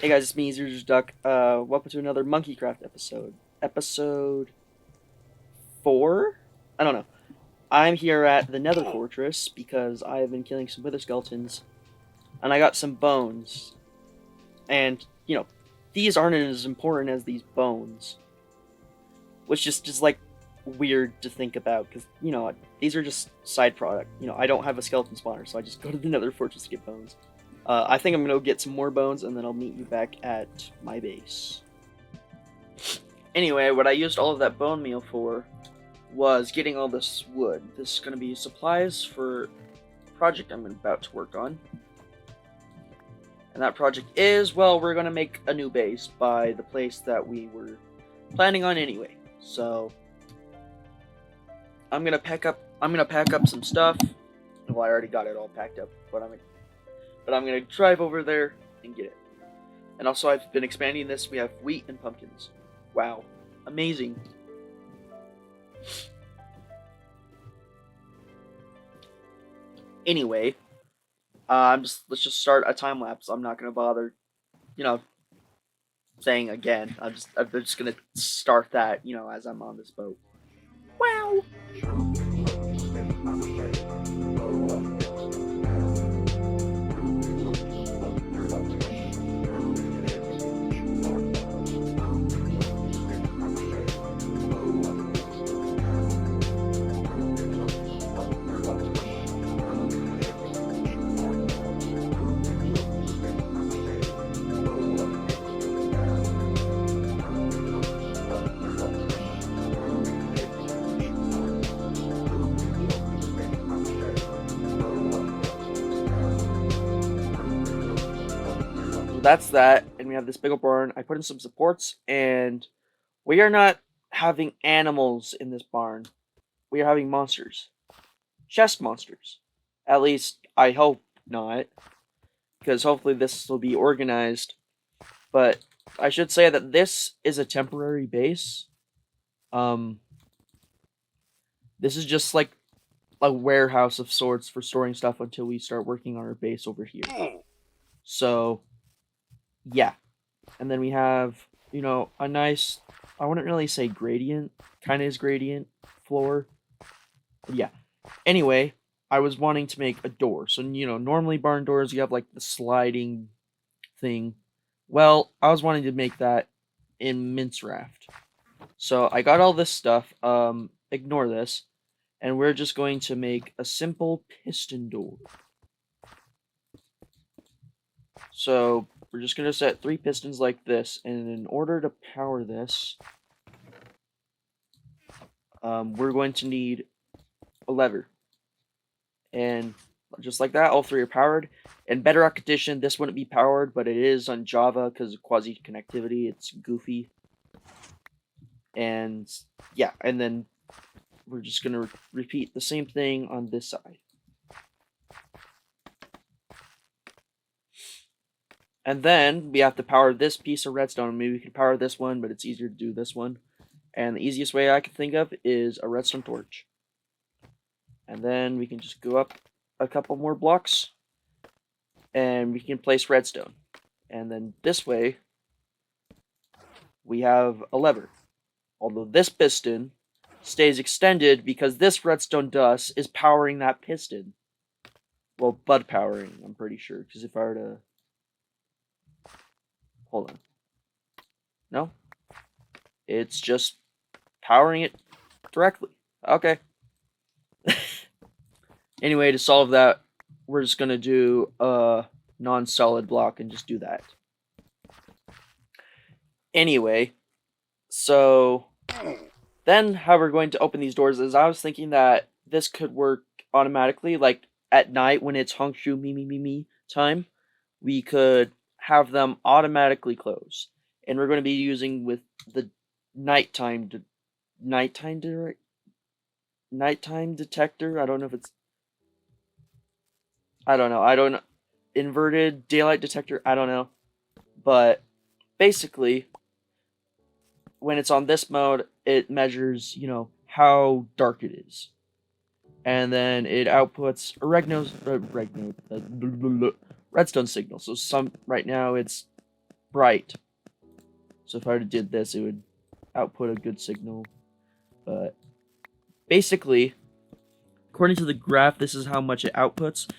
Hey guys, it's me, Zero Duck. Welcome to another Monkeycraft episode. Episode 4? I don't know. I'm here at the Nether Fortress because I have been killing some wither skeletons, and I got some bones. And, these aren't as important as these bones. Which is just like weird to think about because, these are just side product. I don't have a skeleton spawner, so I just go to the Nether Fortress to get bones. I think I'm gonna go get some more bones, and then I'll meet you back at my base. Anyway, what I used all of that bone meal for was getting all this wood. This is gonna be supplies for a project I'm about to work on. And that project is, well, we're gonna make a new base by the place that we were planning on anyway. So I'm gonna pack up some stuff. Well, I already got it all packed up, but I'm gonna drive over there and get it. And also, I've been expanding this. We have wheat and pumpkins. Wow, amazing. Anyway, let's just start a time lapse. I'm not gonna bother, saying again. I'm just gonna start that, as I'm on this boat. Wow. That's that, and we have this big old barn. I put in some supports, and we are not having animals in this barn. We are having monsters. Chest monsters. At least, I hope not, because hopefully this will be organized. But I should say that this is a temporary base. This is just like a warehouse of sorts for storing stuff until we start working on our base over here. So, yeah. And then we have, a nice, I wouldn't really say gradient, kind of is gradient floor. But yeah. Anyway, I was wanting to make a door. So, normally barn doors, you have like the sliding thing. Well, I was wanting to make that in Minecraft. So I got all this stuff. Ignore this. And we're just going to make a simple piston door. So we're just going to set 3 pistons like this, and in order to power this, we're going to need a lever. And just like that, all 3 are powered. In Bedrock Edition, this wouldn't be powered, but it is on Java because of quasi-connectivity. It's goofy. And yeah, and then we're just going to repeat the same thing on this side. And then we have to power this piece of redstone. Maybe we can power this one, but it's easier to do this one. And the easiest way I can think of is a redstone torch. And then we can just go up a couple more blocks, and we can place redstone. And then this way, we have a lever. Although this piston stays extended because this redstone dust is powering that piston. Well, bud powering, I'm pretty sure. Because if I were to... Hold on. No? It's just powering it directly. Okay. Anyway, to solve that, we're just going to do a non-solid block and just do that. Anyway, so then how we're going to open these doors is I was thinking that this could work automatically, like at night when it's Hongshu me time, we could have them automatically close. And we're going to be using with the nighttime detector. I don't know if it's, I don't know. Inverted daylight detector. I don't know. But basically, when it's on this mode, it measures, how dark it is. And then it outputs a redstone signal. So right now it's bright. So if I did this, it would output a good signal. But basically, according to the graph, this is how much it outputs.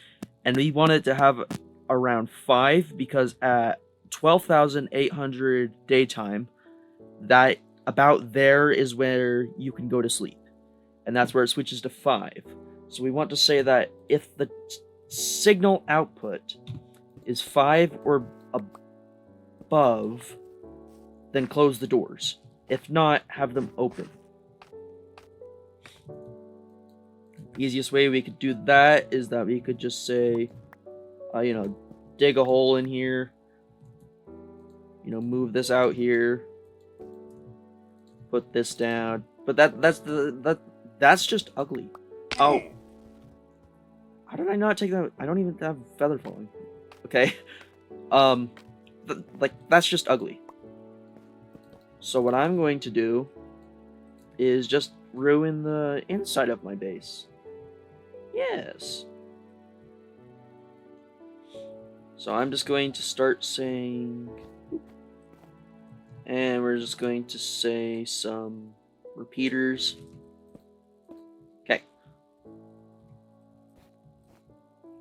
And we want it to have around 5 because at 12,800 daytime, that about there is where you can go to sleep. And that's where it switches to 5. So we want to say that if the signal output is 5 or above, then close the doors. If not, have them open. The easiest way we could do that is that we could just say, dig a hole in here, move this out here, put this down. But that's just ugly. Oh, how did I not take that? I don't even have feather falling. Okay, that's just ugly. So what I'm going to do is just ruin the inside of my base. Yes. So I'm just going to start saying, and we're just going to say some repeaters. Okay.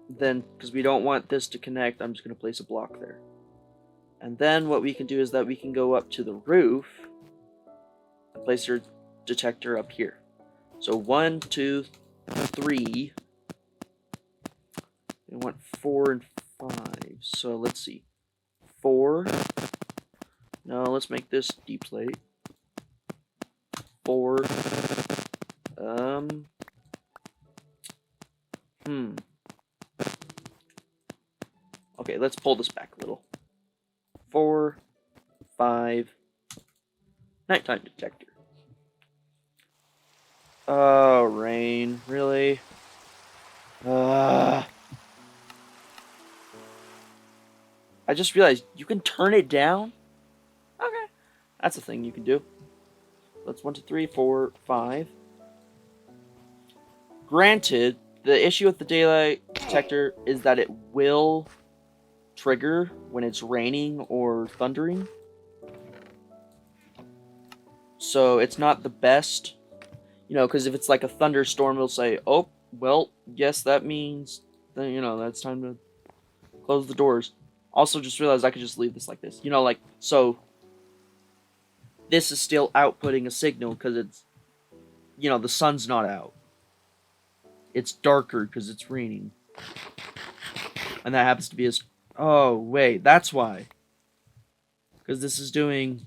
Then, because we don't want this to connect, I'm just going to place a block there. And then what we can do is that we can go up to the roof and place your detector up here. So 1, 2, 3. We want 4 and 5. So let's see. 4. No, let's make this deep plate. 4. Okay, let's pull this back a little. 4, 5. Nighttime detector. Oh, rain. Really? I just realized you can turn it down? Okay. That's a thing you can do. That's 1, 2, 3, 4, 5. Granted, the issue with the daylight detector is that it will trigger when it's raining or thundering. So it's not the best, because if it's like a thunderstorm, it'll say, oh, well, yes, that means, that's time to close the doors. Also, just realized I could just leave this like this. So this is still outputting a signal because it's, the sun's not out. It's darker because it's raining. And that happens to be oh, wait, that's why. Because this is doing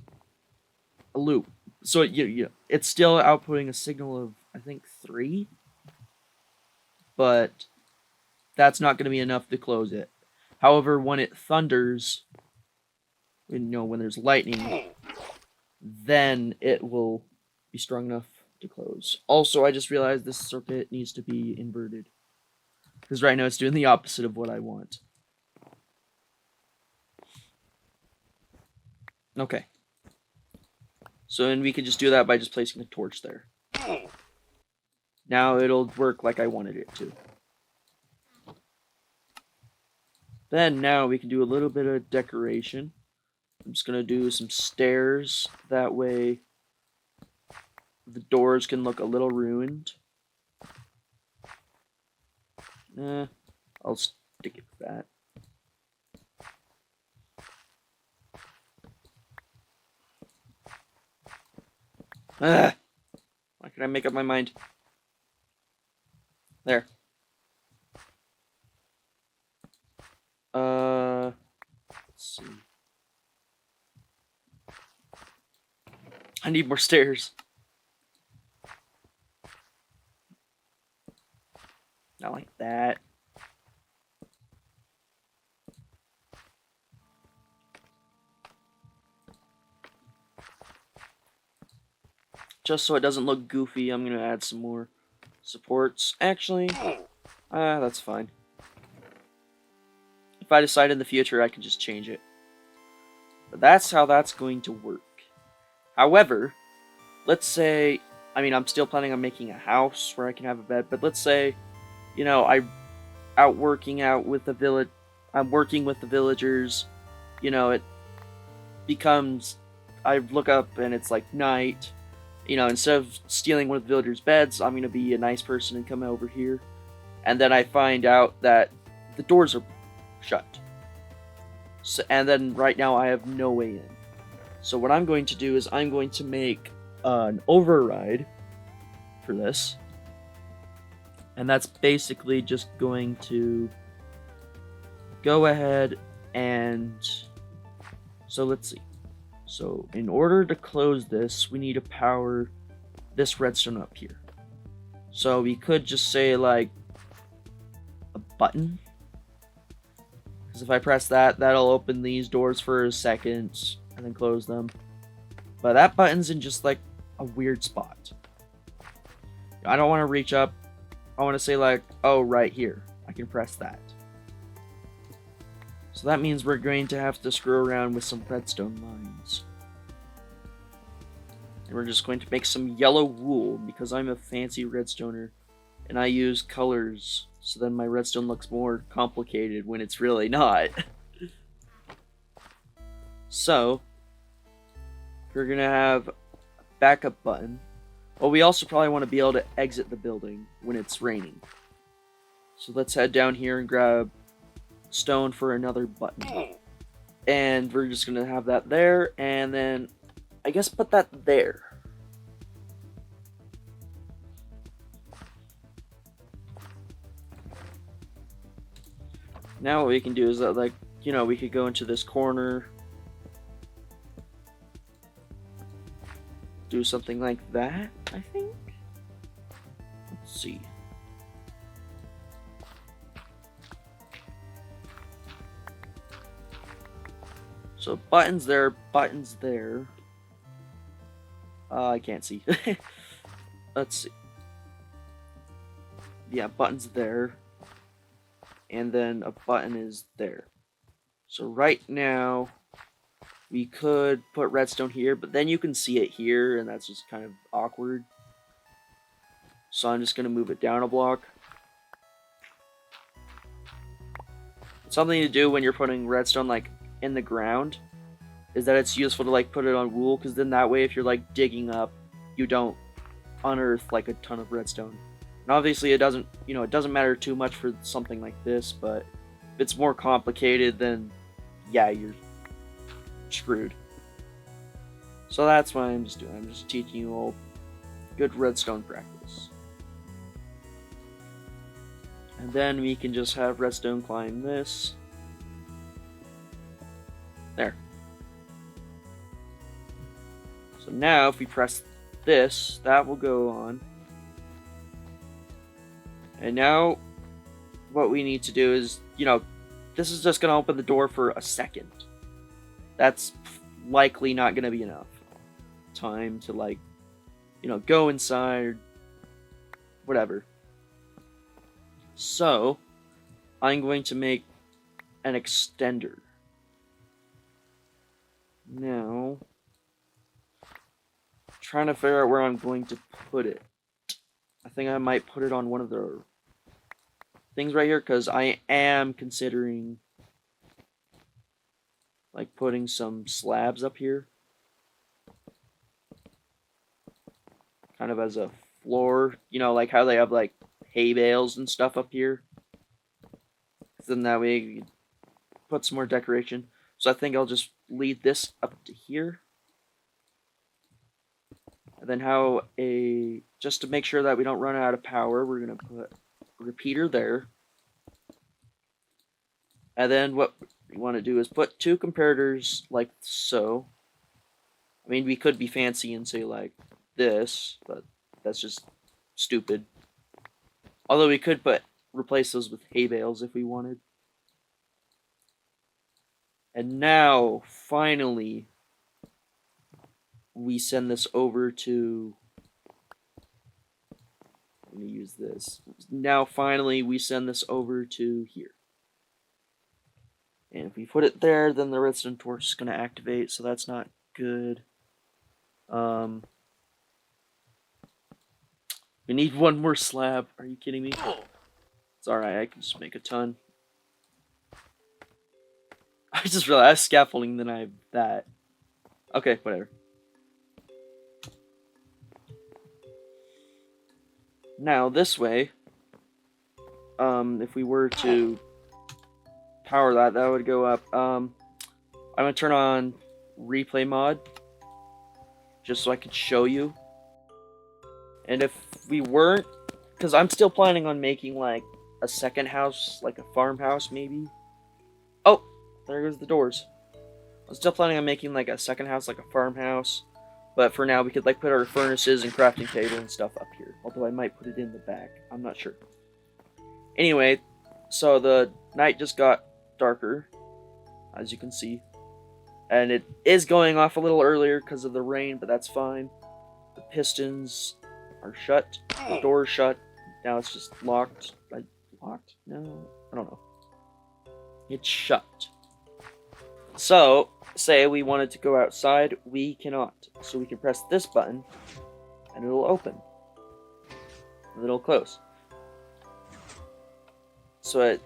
a loop. So it's still outputting a signal of, I think, 3. But that's not going to be enough to close it. However, when it thunders, when there's lightning, then it will be strong enough to close. Also, I just realized this circuit needs to be inverted. Because right now it's doing the opposite of what I want. Okay. So then we could just do that by just placing a torch there. Now it'll work like I wanted it to. Then now we can do a little bit of decoration. I'm just going to do some stairs. That way the doors can look a little ruined. I'll stick it with that. Why can I make up my mind? There. Let's see. I need more stairs. Not like that. Just so it doesn't look goofy, I'm gonna add some more supports. Actually, that's fine. If I decide in the future, I can just change it. But that's how that's going to work. However, let's say, I'm still planning on making a house where I can have a bed, but let's say, I'm working with the villagers, becomes, I look up and it's like night. You know, instead of stealing one of the villagers' beds, I'm gonna be a nice person and come over here. And then I find out that the doors are shut. So, and then right now I have no way in. So what I'm going to do is I'm going to make an override for this. And that's basically just going to go ahead and... So let's see. So in order to close this, we need to power this redstone up here. So we could just say like a button. Because if I press that, that'll open these doors for a second and then close them. But that button's in just like a weird spot. I don't want to reach up. I want to say like, oh, right here. I can press that. So that means we're going to have to screw around with some redstone lines. And we're just going to make some yellow wool because I'm a fancy redstoner and I use colors so then my redstone looks more complicated when it's really not. So, we're going to have a backup button. Well, we also probably want to be able to exit the building when it's raining. So let's head down here and grab stone for another button. And we're just going to have that there, and then I guess put that there. Now what we can do is that, like, you know, we could go into this corner, do something like that, I think. Let's see. So buttons there, buttons there. I can't see. Let's see. Yeah, buttons there. And then a button is there. So right now, we could put redstone here, but then you can see it here, and that's just kind of awkward. So I'm just going to move it down a block. Something to do when you're putting redstone like in the ground is that it's useful to like put it on wool, because then that way if you're like digging up, you don't unearth like a ton of redstone. And obviously it doesn't, you know, it doesn't matter too much for something like this, but if it's more complicated, then yeah, you're screwed. So that's what I'm just doing. I'm just teaching you all good redstone practice. And then we can just have redstone climb this. There. So now if we press this, that will go on. And now what we need to do is, you know, this is just going to open the door for a second. That's likely not going to be enough time to, like, you know, go inside or whatever. So I'm going to make an extender. Now, trying to figure out where I'm going to put it. I think I might put it on one of the things right here, because I am considering like putting some slabs up here, kind of as a floor, you know, like how they have like hay bales and stuff up here. Then that way you can put some more decoration. So I think I'll just lead this up to here. And then just to make sure that we don't run out of power, we're going to put a repeater there. And then what we want to do is put two comparators like so. I mean, we could be fancy and say like this, but that's just stupid. Although we could replace those with hay bales if we wanted. And now, finally, we send this over to... Let me use this. Now, finally, we send this over to here. And if we put it there, then the redstone torch is going to activate, so that's not good. We need one more slab. Are you kidding me? It's alright, I can just make a ton. I just realized I have scaffolding, then I have that. Okay, whatever. Now, this way, if we were to power that, that would go up. I'm going to turn on replay mod, just so I could show you. And if we weren't, because I'm still planning on making, like, a second house, like a farmhouse, maybe. Oh, there goes the doors. I'm still planning on making, like, a second house, like a farmhouse. But for now, we could, like, put our furnaces and crafting table and stuff up here. Although I might put it in the back. I'm not sure. Anyway, so the night just got darker, as you can see. And it is going off a little earlier because of the rain, but that's fine. The pistons are shut. The door's shut. Now it's just locked. Locked? No, I don't know. It's shut. So, say we wanted to go outside, we cannot. So we can press this button, and it'll open. And it'll close. So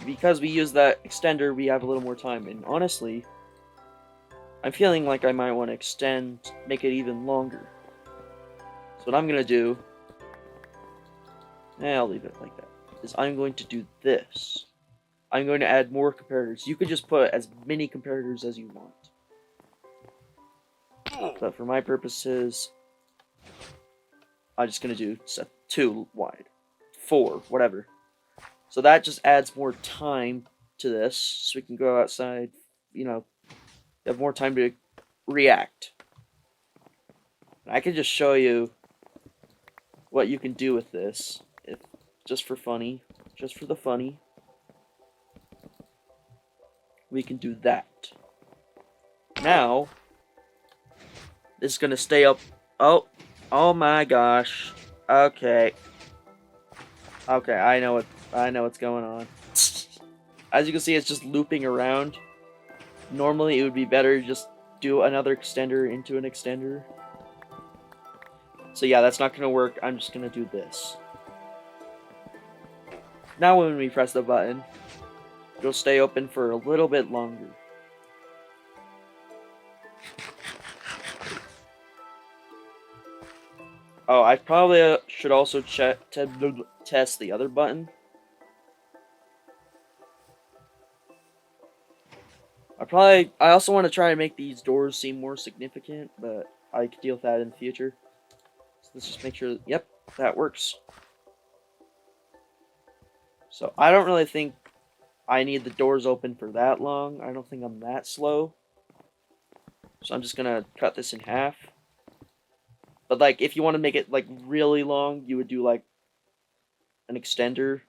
because we use that extender, we have a little more time. And honestly, I'm feeling like I might want to extend, make it even longer. So what I'm going to do, I'll leave it like that, is I'm going to do this. I'm going to add more comparators. You could just put as many comparators as you want. But for my purposes, I'm just going to do set 2 wide. 4, whatever. So that just adds more time to this, so we can go outside, have more time to react. And I can just show you what you can do with this, just for the funny. We can do that. Now, this is gonna stay up. Oh my gosh. Okay, I know what's going on. As you can see, it's just looping around. Normally, it would be better to just do another extender into an extender. So yeah, that's not gonna work. I'm just gonna do this. Now when we press the button, it'll stay open for a little bit longer. Oh, I probably should also test the other button. I also want to try and make these doors seem more significant, but I could deal with that in the future. So let's just make sure, yep, that works. So I don't really think I need the doors open for that long. I don't think I'm that slow. So I'm just gonna cut this in half. But like, if you want to make it like really long, you would do like an extender,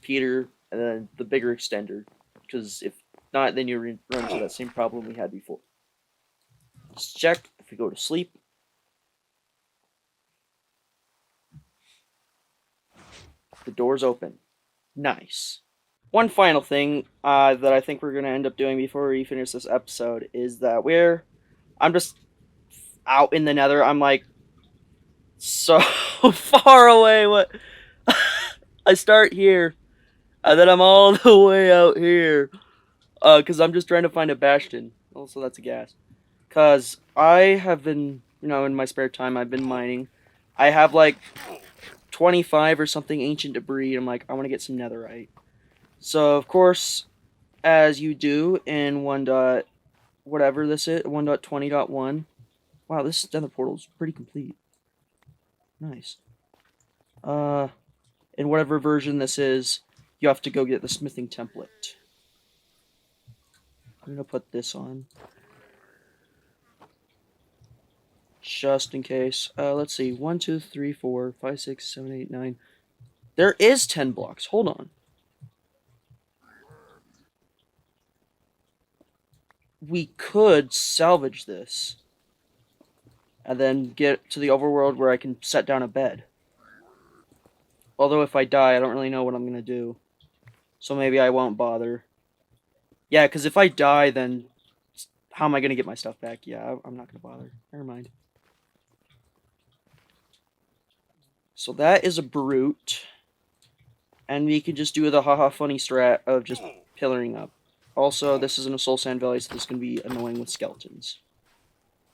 Peter, and then the bigger extender. Because if not, then you run into that same problem we had before. Let's check if we go to sleep. The door's open. Nice. One final thing that I think we're going to end up doing before we finish this episode is that I'm just out in the nether. I'm like so far away. What? I start here, and then I'm all the way out here. Because I'm just trying to find a bastion. Also, that's a gas. Because I have been, in my spare time, I've been mining. I have like 25 or something ancient debris. I'm like, I want to get some netherite. So, of course, as you do in 1. Whatever this is, 1.20.1. Wow, this nether portal is pretty complete. Nice. In whatever version this is, you have to go get the smithing template. I'm gonna put this on. Just in case. Let's see. 1, 2, 3, 4, 5, 6, 7, 8, 9. There is 10 blocks. Hold on. We could salvage this. And then get to the overworld where I can set down a bed. Although if I die, I don't really know what I'm gonna do. So maybe I won't bother. Yeah, because if I die, then how am I gonna get my stuff back? Yeah, I'm not gonna bother. Never mind. So that is a brute. And we can just do the haha funny strat of just pillaring up. Also, this isn't a soul sand valley, so this is going to be annoying with skeletons.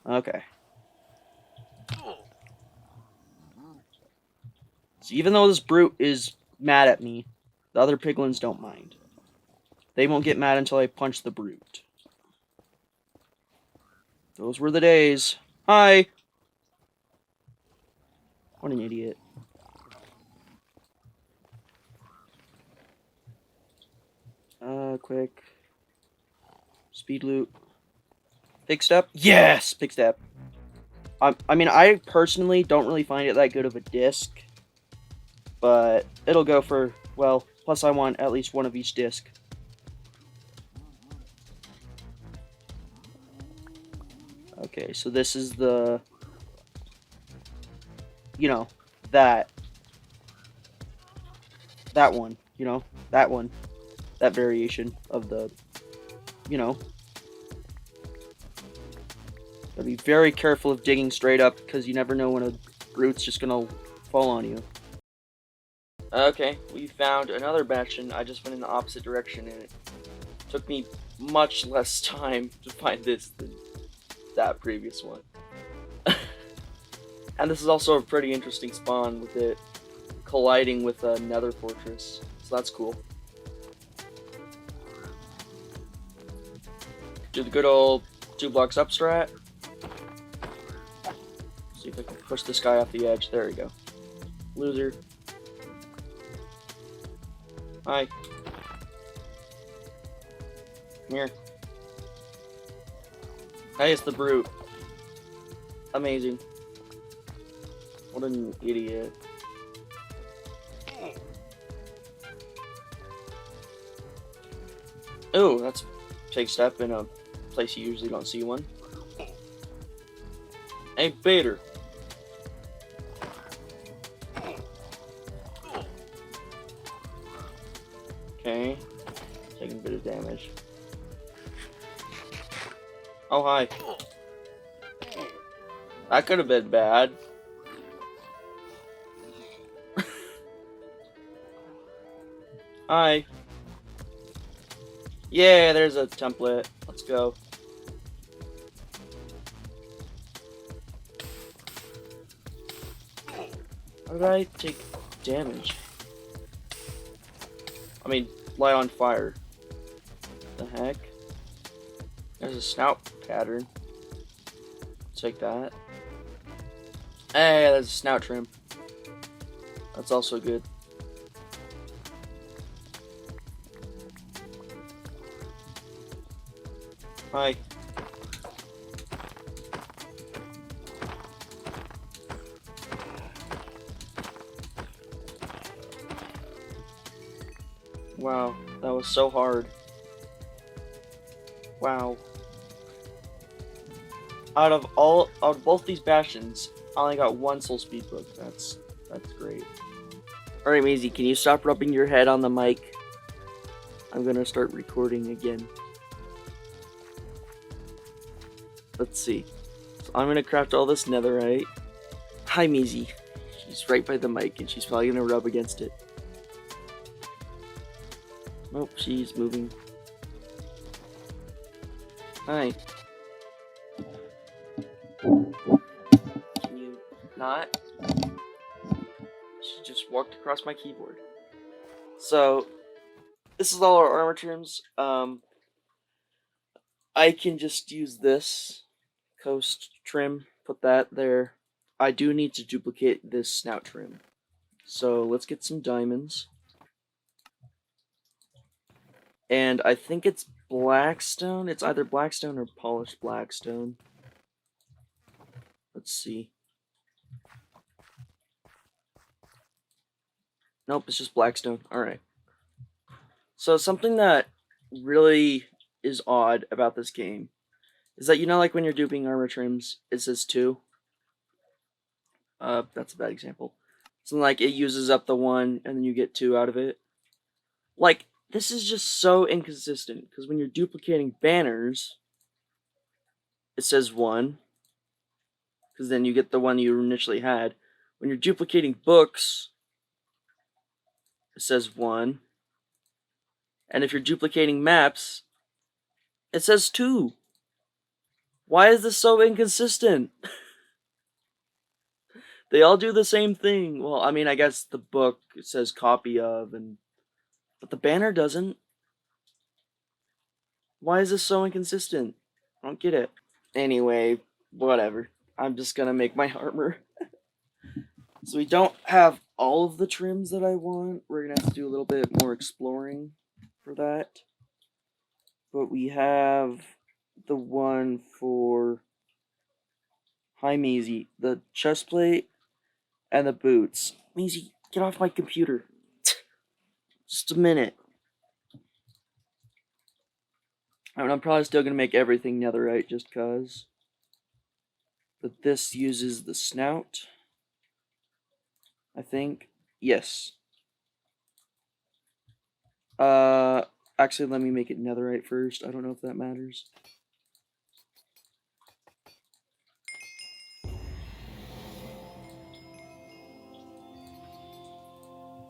Okay. So even though this brute is mad at me, the other piglins don't mind. They won't get mad until I punch the brute. Those were the days. Hi! What an idiot. Quick. Speed loot. Big step? Yes! Big step. I mean, I personally don't really find it that good of a disc. But it'll go for, well, plus I want at least one of each disc. Okay, so this is the, you know, that one, you know, that one, that variation of the, you know. Gotta be very careful of digging straight up because you never know when a brute's just gonna fall on you. Okay, we found another bastion. I just went in the opposite direction and it took me much less time to find this than that previous one. And this is also a pretty interesting spawn with it colliding with a nether fortress, so that's cool. Do the good old 2 blocks up strat. See if I can push this guy off the edge. There we go. Loser. Hi. Come here. Hey, it's the brute. Amazing. What an idiot. Oh, that's a big step in a place you usually don't see one. Hey, Bader. Okay. Taking a bit of damage. Oh, hi. That could have been bad. Hi. Yeah, there's a template. Let's go. How did I take damage? I mean, light on fire. The heck? There's a snout pattern. Take that. Hey, there's a snout trim. That's also good. Hi. Wow, that was so hard. Wow. Out of both these bastions, I only got 1 soul speed book. That's great. Alright, Maisie, can you stop rubbing your head on the mic? I'm gonna start recording again. Let's see. So I'm gonna craft all this netherite. Hi, Maisie. She's right by the mic and she's probably gonna rub against it. Nope, she's moving. Hi. Can you not? She just walked across my keyboard. So, this is all our armor trims. I can just use this coast trim, put that there. I do need to duplicate this snout trim. So let's get some diamonds. And I think it's blackstone. It's either blackstone or polished blackstone. Let's see. Nope, it's just blackstone. Alright. So something that really is odd about this game is that, you know, like when you're duping armor trims, it says 2. That's a bad example. So like it uses up the 1 and then you get 2 out of it. Like, this is just so inconsistent because when you're duplicating banners, it says 1 because then you get the one you initially had. When you're duplicating books, it says 1. And if you're duplicating maps, it says 2. Why is this so inconsistent? They all do the same thing. Well, I mean, I guess the book says copy of, but the banner doesn't. Why is this so inconsistent? I don't get it. Anyway, whatever. I'm just gonna make my armor. So we don't have all of the trims that I want. We're gonna have to do a little bit more exploring for that. But we have the one for hi Maisie, the chest plate and the boots. Maisie, get off my computer. Just a minute. I mean, I'm probably still gonna make everything netherite just cause. But this uses the snout. I think. Yes. Uh actually let me make it netherite first. I don't know if that matters.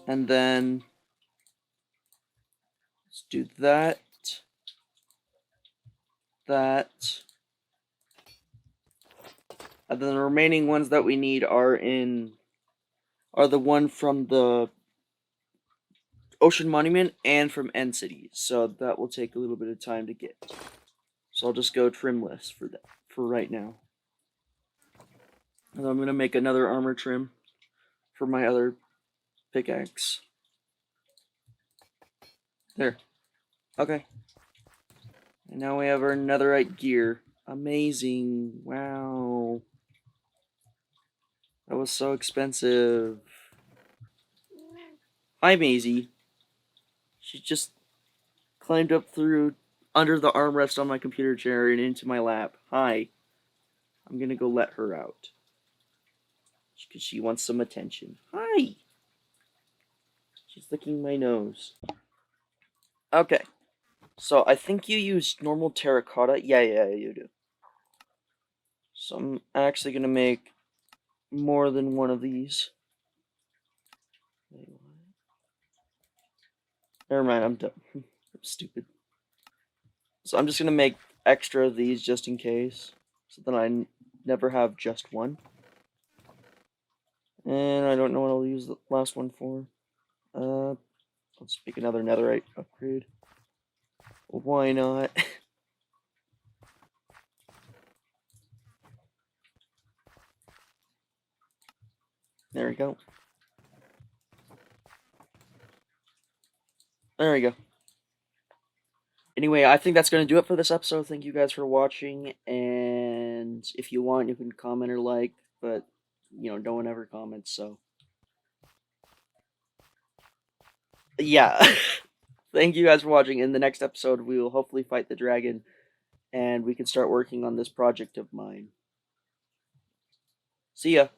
And then let's do that. That. And then the remaining ones that we need are the one from the Ocean Monument and from End City. So that will take a little bit of time to get. So I'll just go trimless for that for right now. And I'm gonna make another armor trim for my other pickaxe. There. Okay. And now we have our netherite gear. Amazing. Wow. That was so expensive. Hi, Maisie. She just climbed up through under the armrest on my computer chair and into my lap. Hi. I'm gonna go let her out. Because she wants some attention. Hi. She's licking my nose. Okay. So I think you use normal terracotta. Yeah, you do. So I'm actually gonna make more than one of these. Never mind, I'm done. I'm stupid. So I'm just gonna make extra of these just in case. So then I never have just one. And I don't know what I'll use the last one for. Let's make another netherite upgrade. Why not? There we go. There we go. Anyway, I think that's going to do it for this episode. Thank you guys for watching, and if you want, you can comment or like, but, you know, no one ever comments, so. Yeah. Thank you guys for watching. In the next episode, we will hopefully fight the dragon, and we can start working on this project of mine. See ya.